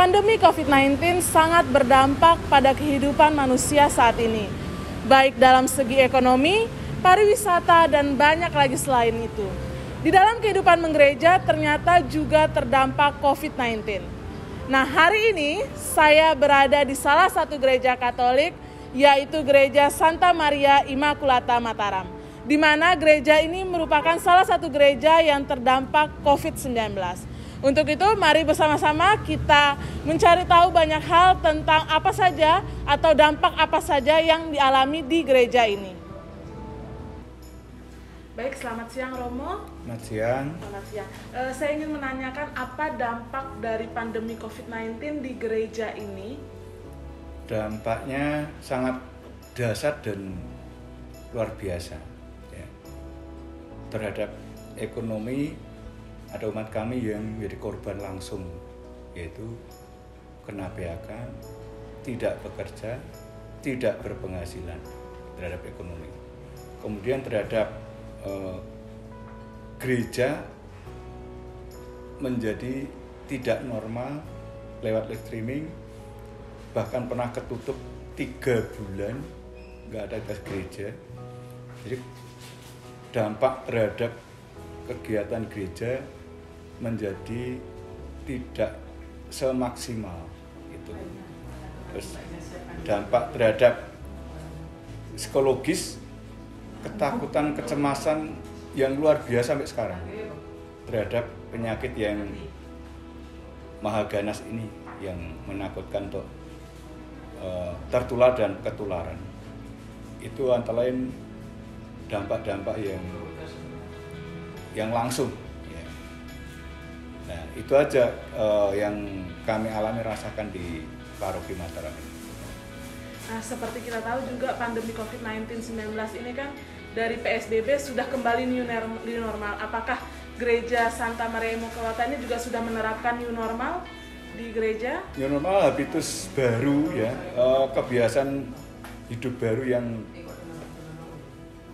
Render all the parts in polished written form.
Pandemi COVID-19 sangat berdampak pada kehidupan manusia saat ini, baik dalam segi ekonomi, pariwisata, dan banyak lagi selain itu. Di dalam kehidupan menggereja ternyata juga terdampak COVID-19. Nah, hari ini saya berada di salah satu gereja Katolik, yaitu Gereja Santa Maria Immaculata Mataram, di mana gereja ini merupakan salah satu gereja yang terdampak COVID-19. Untuk itu, mari bersama-sama kita mencari tahu banyak hal tentang apa saja atau dampak apa saja yang dialami di gereja ini. Baik, selamat siang Romo. Selamat siang. Selamat siang. Saya ingin menanyakan apa dampak dari pandemi COVID-19 di gereja ini? Dampaknya sangat dahsyat dan luar biasa ya, terhadap ekonomi. Ada umat kami yang menjadi korban langsung, yaitu kena PHK, tidak bekerja, tidak berpenghasilan terhadap ekonomi. Kemudian terhadap gereja menjadi tidak normal lewat live streaming, bahkan pernah ketutup 3 bulan, nggak ada aktivitas gereja. Jadi dampak terhadap kegiatan gereja menjadi tidak semaksimal itu. Terus dampak terhadap psikologis, ketakutan, kecemasan yang luar biasa sampai sekarang terhadap penyakit yang maha ganas ini yang menakutkan untuk tertular dan ketularan. Itu antara lain dampak-dampak yang langsung. Nah, itu aja yang kami alami rasakan di Paroki Mataram ini. Nah, seperti kita tahu juga pandemi COVID-19 ini kan dari PSBB sudah kembali new normal. Apakah gereja Santa Maria Immaculata ini juga sudah menerapkan new normal di gereja? New normal habitus baru ya, kebiasaan hidup baru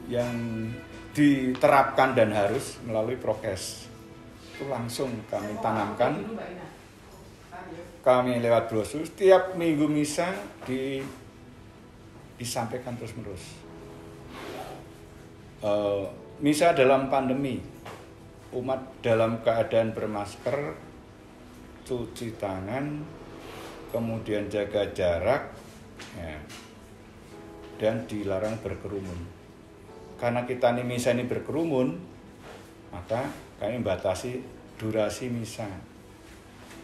yang diterapkan dan harus melalui prokes. Itu langsung kami tanamkan, kami lewat brosur setiap minggu misa disampaikan terus-menerus. Misa dalam pandemi, umat dalam keadaan bermasker, cuci tangan, kemudian jaga jarak, ya, dan dilarang berkerumun. Karena kita ini misa ini berkerumun, maka kami membatasi durasi misa.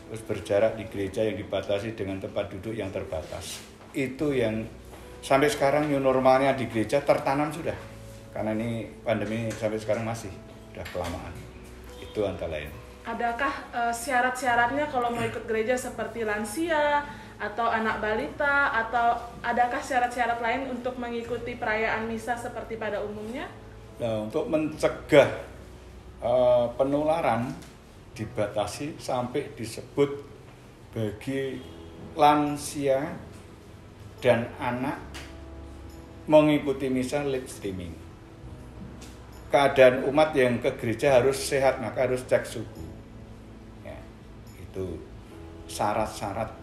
Terus berjarak di gereja yang dibatasi dengan tempat duduk yang terbatas. Itu yang sampai sekarang new normalnya di gereja tertanam sudah. Karena ini pandemi sampai sekarang masih sudah kelamaan. Itu antara lain. Adakah syarat-syaratnya kalau mau ikut gereja seperti lansia atau anak balita, atau adakah syarat-syarat lain untuk mengikuti perayaan misa seperti pada umumnya? Nah, untuk mencegah penularan dibatasi sampai disebut bagi lansia dan anak mengikuti misa live streaming. Keadaan umat yang ke gereja harus sehat, maka harus cek suhu. Ya, itu syarat-syarat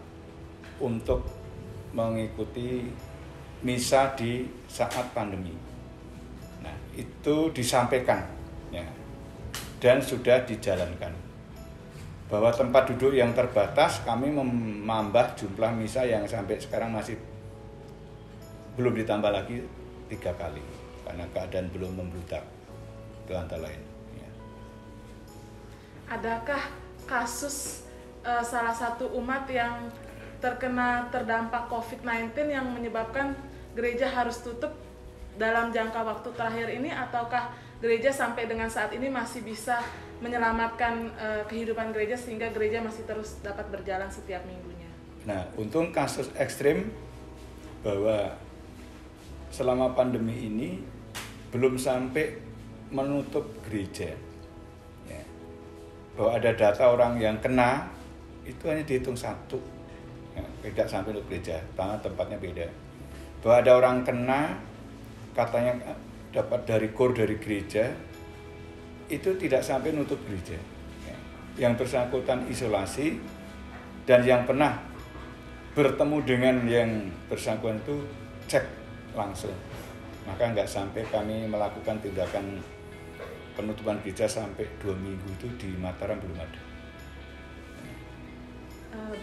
untuk mengikuti misa di saat pandemi. Nah, itu disampaikan. Ya. Dan sudah dijalankan bahwa tempat duduk yang terbatas kami menambah jumlah misa yang sampai sekarang masih belum ditambah lagi 3 kali karena keadaan belum membludak. Itu antara lain ya. Adakah kasus salah satu umat yang terdampak COVID-19 yang menyebabkan gereja harus tutup dalam jangka waktu terakhir ini, ataukah gereja sampai dengan saat ini masih bisa menyelamatkan kehidupan gereja sehingga gereja masih terus dapat berjalan setiap minggunya? Nah, untung kasus ekstrim bahwa selama pandemi ini belum sampai menutup gereja. Ya. Bahwa ada data orang yang kena itu hanya dihitung 1, ya, tidak sampai untuk gereja, karena tempatnya beda. Bahwa ada orang kena katanya dapat dari KOR dari gereja, itu tidak sampai nutup gereja. Yang bersangkutan isolasi dan yang pernah bertemu dengan yang bersangkutan itu cek langsung. Maka nggak sampai kami melakukan tindakan penutupan gereja sampai 2 minggu itu di Mataram belum ada.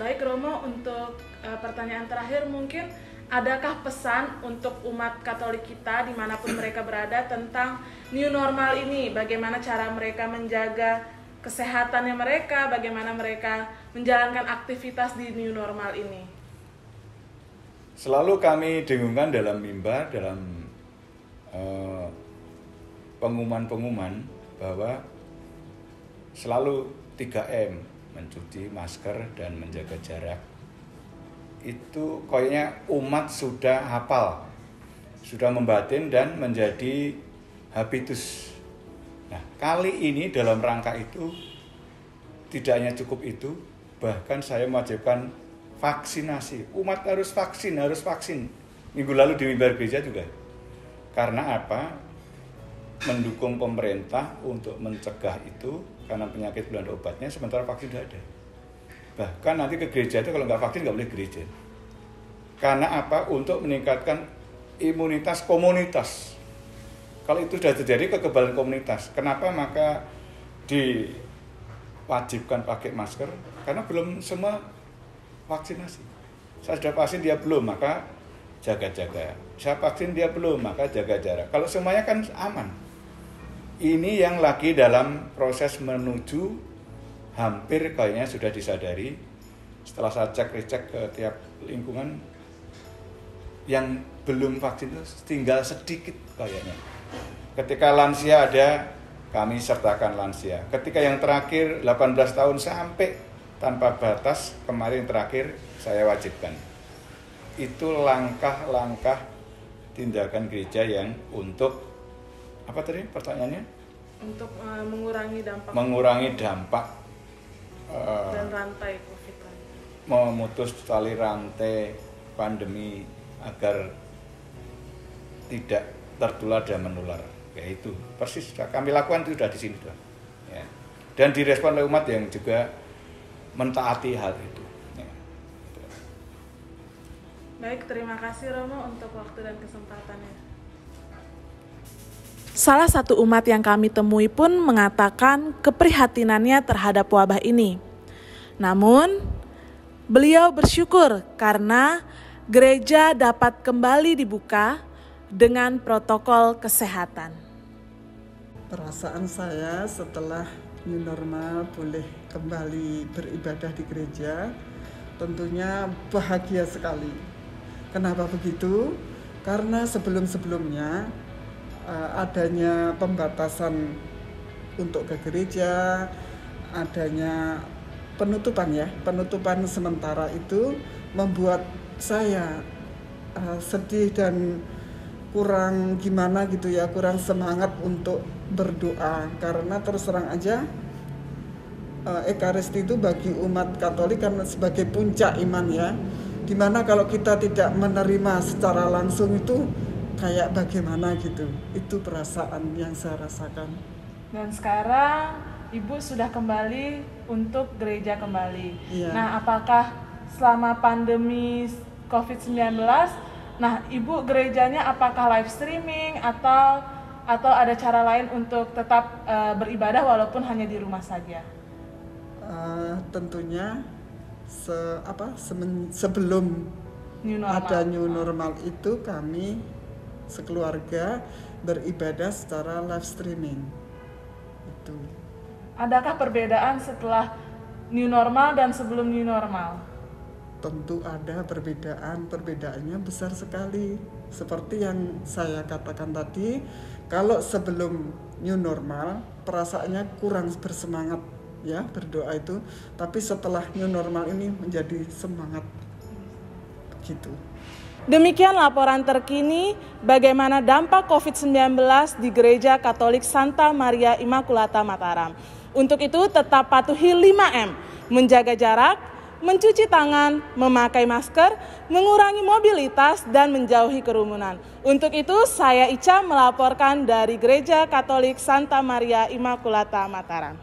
Baik Romo, untuk pertanyaan terakhir mungkin, adakah pesan untuk umat Katolik kita dimanapun mereka berada tentang new normal ini? Bagaimana cara mereka menjaga kesehatannya mereka, bagaimana mereka menjalankan aktivitas di new normal ini? Selalu kami dengungkan dalam mimbar, dalam pengumuman-pengumuman bahwa selalu 3M, mencuci masker dan menjaga jarak. Itu kayaknya umat sudah hafal, sudah membatin dan menjadi habitus. Nah, kali ini dalam rangka itu tidak hanya cukup itu, bahkan saya mewajibkan vaksinasi. Umat harus vaksin, harus vaksin. Minggu lalu di mimbar gereja juga. Karena apa? Mendukung pemerintah untuk mencegah itu, karena penyakit belum ada obatnya, sementara vaksin sudah ada. Bahkan nanti ke gereja itu kalau nggak vaksin nggak boleh gereja. Karena apa? Untuk meningkatkan imunitas komunitas. Kalau itu sudah terjadi kekebalan komunitas, kenapa maka diwajibkan pakai masker? Karena belum semua vaksinasi. Saya sudah vaksin, dia belum, maka jaga-jaga. Saya vaksin, dia belum, maka jaga jarak. Kalau semuanya kan aman. Ini yang lagi dalam proses menuju, hampir kayaknya sudah disadari. Setelah saya cek-recek ke tiap lingkungan, yang belum vaksin itu tinggal sedikit kayaknya. Ketika lansia ada, kami sertakan lansia. Ketika yang terakhir 18 tahun sampai tanpa batas, kemarin terakhir saya wajibkan. Itu langkah-langkah tindakan gereja yang untuk apa tadi pertanyaannya? Untuk mengurangi dampak dan rantai COVID. Memutus tali rantai pandemi agar tidak tertular dan menular. Yaitu persis kami lakukan itu sudah di sini sudah. Ya. Dan direspon oleh umat yang juga mentaati hal itu. Ya. Baik, terima kasih Romo untuk waktu dan kesempatannya. Salah satu umat yang kami temui pun mengatakan keprihatinannya terhadap wabah ini. Namun, beliau bersyukur karena gereja dapat kembali dibuka dengan protokol kesehatan. Perasaan saya setelah new normal boleh kembali beribadah di gereja, tentunya bahagia sekali. Kenapa begitu? Karena sebelum-sebelumnya adanya pembatasan untuk ke gereja, adanya penutupan sementara itu membuat saya sedih dan kurang gimana gitu ya, kurang semangat untuk berdoa. Karena terus terang aja Ekaristi itu bagi umat Katolik kan sebagai puncak iman ya, dimana kalau kita tidak menerima secara langsung itu kayak bagaimana gitu. Itu perasaan yang saya rasakan. Dan sekarang Ibu sudah kembali untuk gereja kembali. Iya. Nah, apakah selama pandemi COVID-19, nah Ibu gerejanya apakah live streaming atau ada cara lain untuk tetap beribadah walaupun hanya di rumah saja? Tentunya sebelum ada new normal itu kami sekeluarga beribadah secara live streaming. Itu. Adakah perbedaan setelah new normal dan sebelum new normal? Tentu ada perbedaan, perbedaannya besar sekali. Seperti yang saya katakan tadi, kalau sebelum new normal perasaannya kurang bersemangat ya berdoa itu, tapi setelah new normal ini menjadi semangat begitu. Demikian laporan terkini bagaimana dampak COVID-19 di Gereja Katolik Santa Maria Immaculata Mataram. Untuk itu tetap patuhi 5M, menjaga jarak, mencuci tangan, memakai masker, mengurangi mobilitas, dan menjauhi kerumunan. Untuk itu saya Ica melaporkan dari Gereja Katolik Santa Maria Immaculata Mataram.